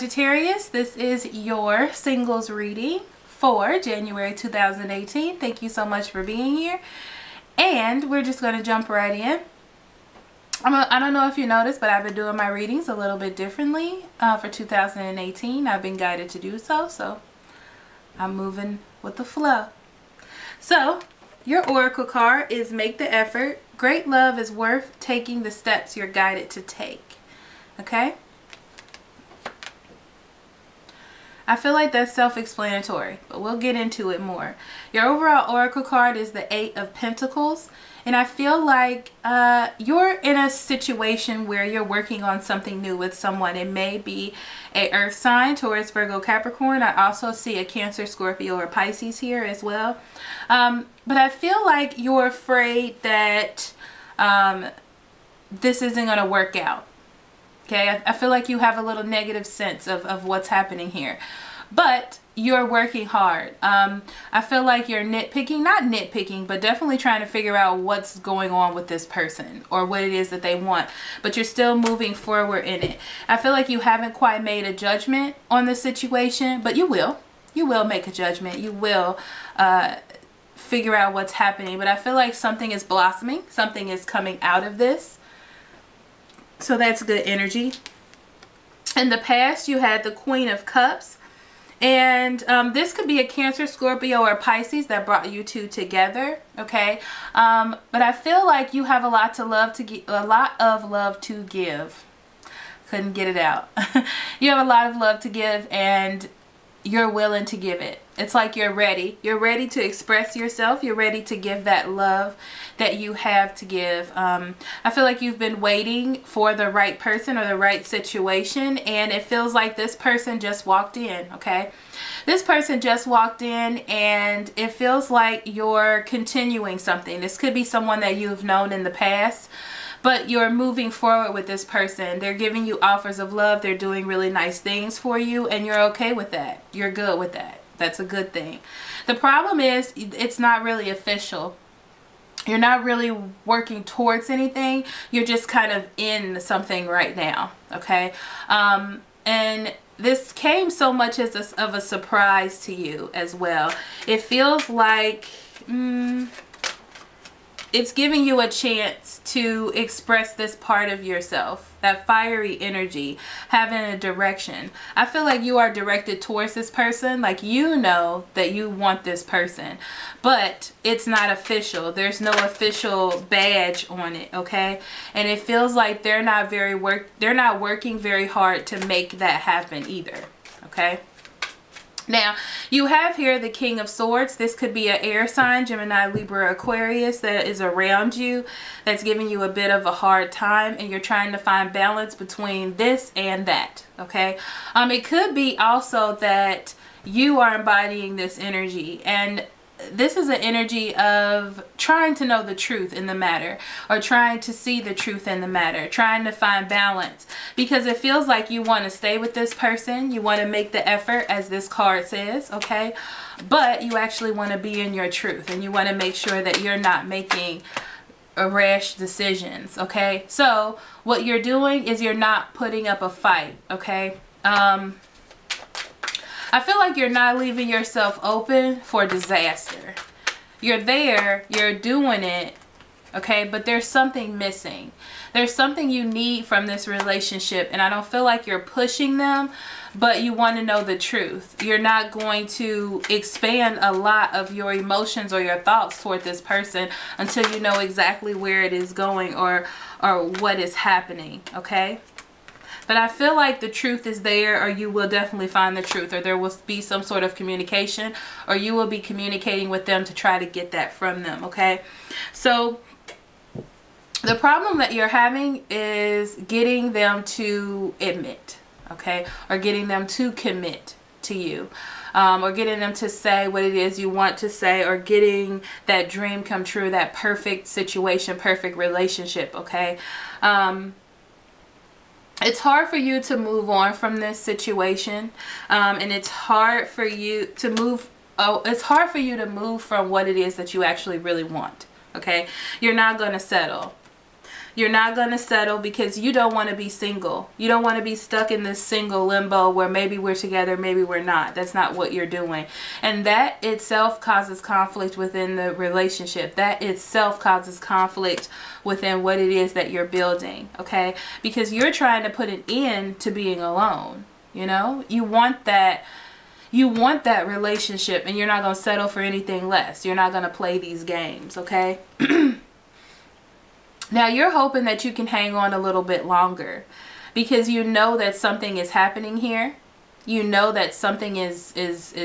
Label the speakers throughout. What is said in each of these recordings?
Speaker 1: Sagittarius, this is your singles reading for January 2018. Thank you so much for being here. And we're just going to jump right in. I don't know if you noticed, but I've been doing my readings a little bit differently for 2018. I've been guided to do so, so I'm moving with the flow. So, your oracle card is Make the Effort. Great love is worth taking the steps you're guided to take. Okay? I feel like that's self-explanatory, but we'll get into it more. Your overall oracle card is the Eight of Pentacles. And I feel like you're in a situation where you're working on something new with someone. It may be a earth sign, Taurus, Virgo, Capricorn. I also see a Cancer, Scorpio, or Pisces here as well. But I feel like you're afraid that this isn't going to work out. Okay, I feel like you have a little negative sense of what's happening here. But you're working hard. I feel like you're nitpicking, not nitpicking, but definitely trying to figure out what's going on with this person or what it is that they want. But you're still moving forward in it. I feel like you haven't quite made a judgment on the situation, but you will. You will make a judgment. You will figure out what's happening. But I feel like something is blossoming. Something is coming out of this. So that's good energy. In the past, you had the Queen of Cups. And this could be a Cancer, Scorpio, or Pisces that brought you two together, okay? But I feel like you have a lot of love to give. Couldn't get it out. You have a lot of love to give, and you're willing to give it. It's like you're ready. You're ready to express yourself. You're ready to give that love that you have to give. I feel like you've been waiting for the right person or the right situation, and it feels like this person just walked in, okay? This person just walked in, and it feels like you're continuing something. This could be someone that you've known in the past, but you're moving forward with this person. They're giving you offers of love. They're doing really nice things for you, and you're okay with that. You're good with that. That's a good thing. The problem is it's not really official. You're not really working towards anything. You're just kind of in something right now, okay? And this came so much as of a surprise to you as well. It feels like it's giving you a chance to express this part of yourself, that fiery energy, having a direction. I feel like you are directed towards this person, like you know that you want this person, but it's not official. There's no official badge on it, okay? And it feels like they're not working very hard to make that happen either, okay? Now, you have here the King of Swords. This could be an air sign, Gemini, Libra, Aquarius, that is around you, that's giving you a bit of a hard time, and you're trying to find balance between this and that, okay? It could be also that you are embodying this energy, and this is an energy of trying to know the truth in the matter, or trying to see the truth in the matter, trying to find balance, because it feels like you want to stay with this person. You want to make the effort, as this card says, okay? But you actually want to be in your truth, and you want to make sure that you're not making rash decisions, okay? So what you're doing is you're not putting up a fight, okay? I feel like you're not leaving yourself open for disaster. You're there, you're doing it, okay, but there's something missing. There's something you need from this relationship, and I don't feel like you're pushing them, but you want to know the truth. You're not going to expand a lot of your emotions or your thoughts toward this person until you know exactly where it is going or what is happening, okay? But I feel like the truth is there, or you will definitely find the truth, or there will be some sort of communication, or you will be communicating with them to try to get that from them, okay? So the problem that you're having is getting them to admit, okay, or getting them to commit to you, or getting them to say what it is you want to say, or getting that dream come true, that perfect situation, perfect relationship, okay? It's hard for you to move on from this situation, and it's hard for you to move. It's hard for you to move from what it is that you actually really want. Okay, you're not going to settle. You're not going to settle because you don't want to be single. You don't want to be stuck in this single limbo where maybe we're together, maybe we're not. That's not what you're doing. And that itself causes conflict within the relationship. That itself causes conflict within what it is that you're building, okay? Because you're trying to put an end to being alone, you know? You want that relationship, and you're not going to settle for anything less. You're not going to play these games, okay? Now, you're hoping that you can hang on a little bit longer because you know that something is happening here. You know that something is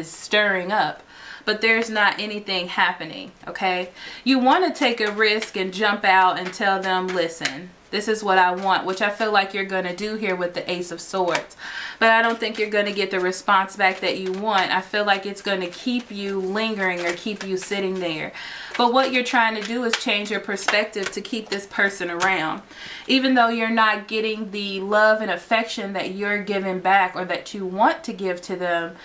Speaker 1: stirring up, but there's not anything happening, okay? You want to take a risk and jump out and tell them, listen, this is what I want, which I feel like you're going to do here with the Ace of Swords. But I don't think you're going to get the response back that you want. I feel like it's going to keep you lingering or keep you sitting there. But what you're trying to do is change your perspective to keep this person around. Even though you're not getting the love and affection that you're giving back or that you want to give to them,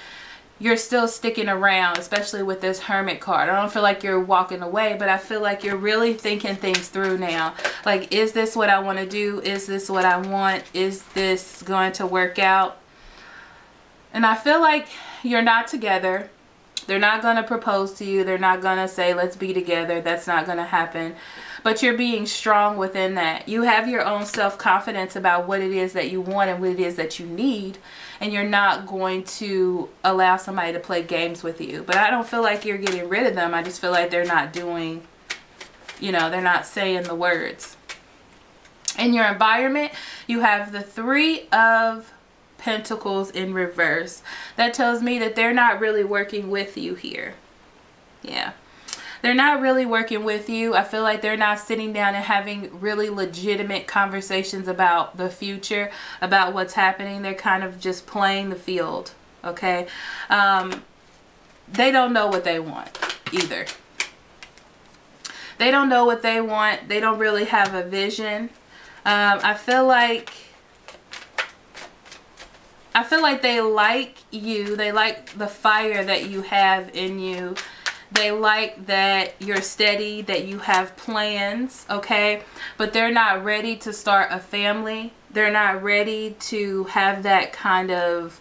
Speaker 1: you're still sticking around, especially with this Hermit card. I don't feel like you're walking away, but I feel like you're really thinking things through now. Like, is this what I want to do? Is this what I want? Is this going to work out? And I feel like you're not together. They're not going to propose to you. They're not going to say, let's be together. That's not going to happen. But you're being strong within that. You have your own self-confidence about what it is that you want and what it is that you need. And you're not going to allow somebody to play games with you. But I don't feel like you're getting rid of them. I just feel like they're not doing, you know, they're not saying the words. In your environment, you have the Three of Pentacles in reverse. That tells me that they're not really working with you here. Yeah. They're not really working with you. I feel like they're not sitting down and having really legitimate conversations about the future, about what's happening. They're kind of just playing the field, okay? They don't know what they want either. They don't know what they want. They don't really have a vision. I feel like they like you. They like the fire that you have in you. They like that you're steady, that you have plans, okay? But they're not ready to start a family. They're not ready to have that kind of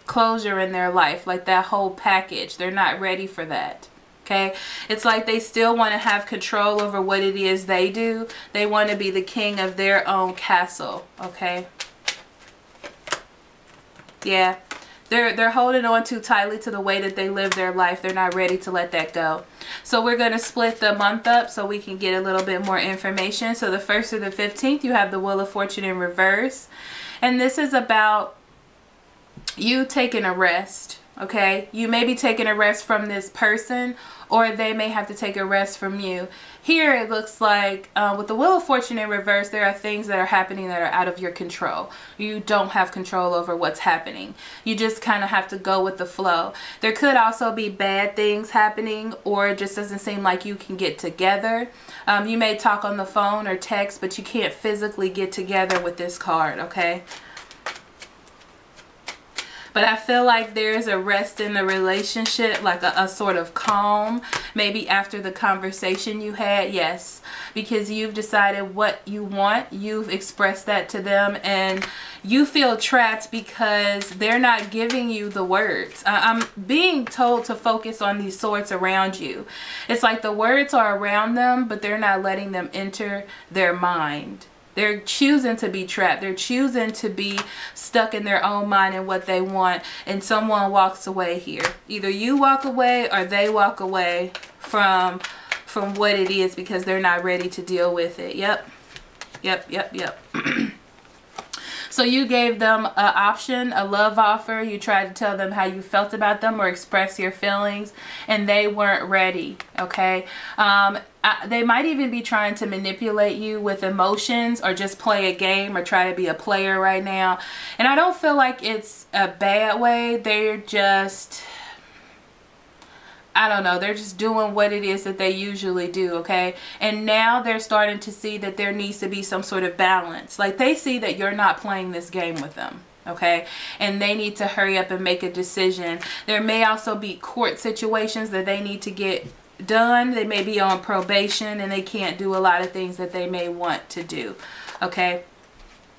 Speaker 1: closure in their life, like that whole package. They're not ready for that, okay? It's like they still want to have control over what it is they do. They want to be the king of their own castle, okay? Yeah. They're holding on too tightly to the way that they live their life. They're not ready to let that go. So we're going to split the month up so we can get a little bit more information. So the 1st through the 15th, you have the Wheel of Fortune in reverse. And this is about you taking a rest, okay? You may be taking a rest from this person, or they may have to take a rest from you. Here it looks like with the Wheel of Fortune in reverse, there are things that are happening that are out of your control. You don't have control over what's happening. You just kind of have to go with the flow. There could also be bad things happening, or it just doesn't seem like you can get together. You may talk on the phone or text, but you can't physically get together with this card, okay? But I feel like there's a rest in the relationship, like a sort of calm, maybe after the conversation you had, yes. Because you've decided what you want, you've expressed that to them, and you feel trapped because they're not giving you the words. I'm being told to focus on these swords around you. It's like the words are around them, but they're not letting them enter their mind. They're choosing to be trapped. They're choosing to be stuck in their own mind and what they want. And someone walks away here. Either you walk away or they walk away from what it is because they're not ready to deal with it. Yep. So you gave them an option, a love offer. You tried to tell them how you felt about them or express your feelings, and they weren't ready, okay? They might even be trying to manipulate you with emotions or just play a game or try to be a player right now. And I don't feel like it's a bad way. They're just, I don't know, they're just doing what it is that they usually do, okay? And now they're starting to see that there needs to be some sort of balance. Like, they see that you're not playing this game with them, okay? And they need to hurry up and make a decision. There may also be court situations that they need to get done. They may be on probation and they can't do a lot of things that they may want to do. Okay.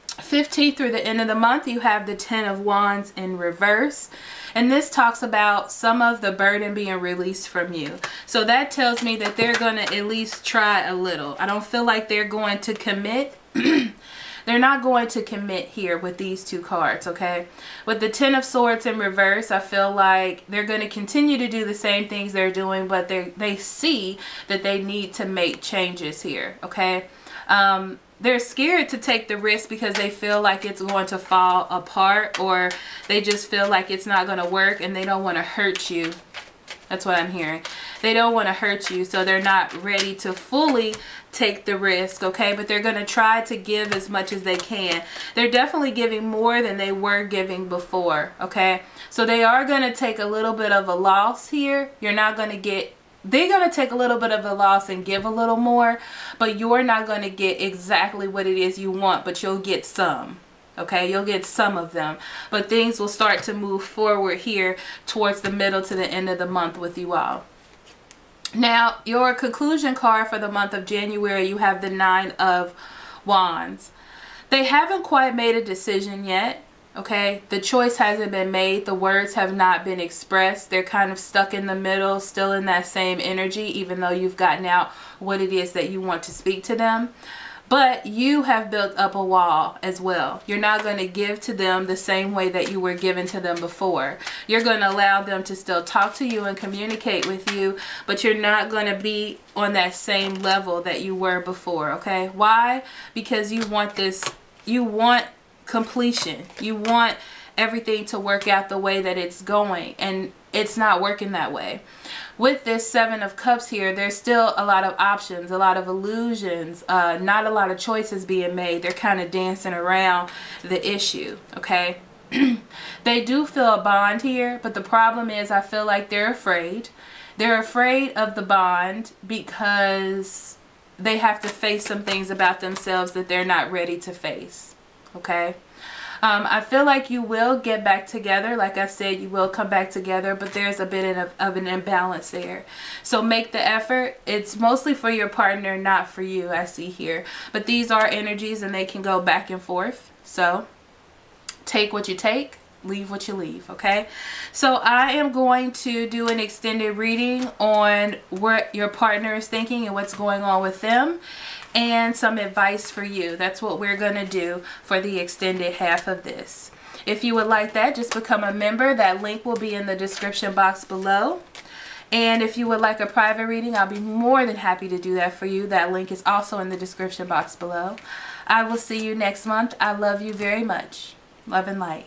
Speaker 1: 15th through the end of the month, you have the 10 of Wands in reverse. And this talks about some of the burden being released from you. So that tells me that they're going to at least try a little. I don't feel like they're going to commit. They're not going to commit here with these two cards, okay? With the 10 of Swords in reverse, I feel like they're going to continue to do the same things they're doing, but they see that they need to make changes here, okay? They're scared to take the risk because they feel like it's going to fall apart, or they just feel like it's not going to work and they don't want to hurt you. That's what I'm hearing. They don't want to hurt you, so they're not ready to fully take the risk, okay? But they're going to try to give as much as they can. They're definitely giving more than they were giving before, okay? So they are going to take a little bit of a loss here. You're not going to get... They're going to take a little bit of a loss and give a little more, but you're not going to get exactly what it is you want, but you'll get some. Okay, you'll get some of them, but things will start to move forward here towards the middle to the end of the month with you all. Now, your conclusion card for the month of January, you have the 9 of Wands. They haven't quite made a decision yet. Okay, the choice hasn't been made. The words have not been expressed. They're kind of stuck in the middle, still in that same energy, even though you've gotten out what it is that you want to speak to them. But you have built up a wall as well. You're not going to give to them the same way that you were given to them before. You're going to allow them to still talk to you and communicate with you, but you're not going to be on that same level that you were before, okay? Why? Because you want this, you want completion. You want everything to work out the way that it's going, and it's not working that way. With this 7 of Cups here, there's still a lot of options, a lot of illusions, not a lot of choices being made. They're kind of dancing around the issue, okay? They do feel a bond here, but the problem is I feel like they're afraid. They're afraid of the bond because they have to face some things about themselves that they're not ready to face, okay? I feel like you will get back together. Like I said, you will come back together, but there's a bit of an imbalance there. So make the effort. It's mostly for your partner, not for you, I see here. But these are energies and they can go back and forth. So take what you take, leave what you leave, okay? So I am going to do an extended reading on what your partner is thinking and what's going on with them, and some advice for you. That's what we're going to do for the extended half of this. If you would like that, just become a member. That link will be in the description box below. And if you would like a private reading, I'll be more than happy to do that for you. That link is also in the description box below. I will see you next month. I love you very much. Love and light.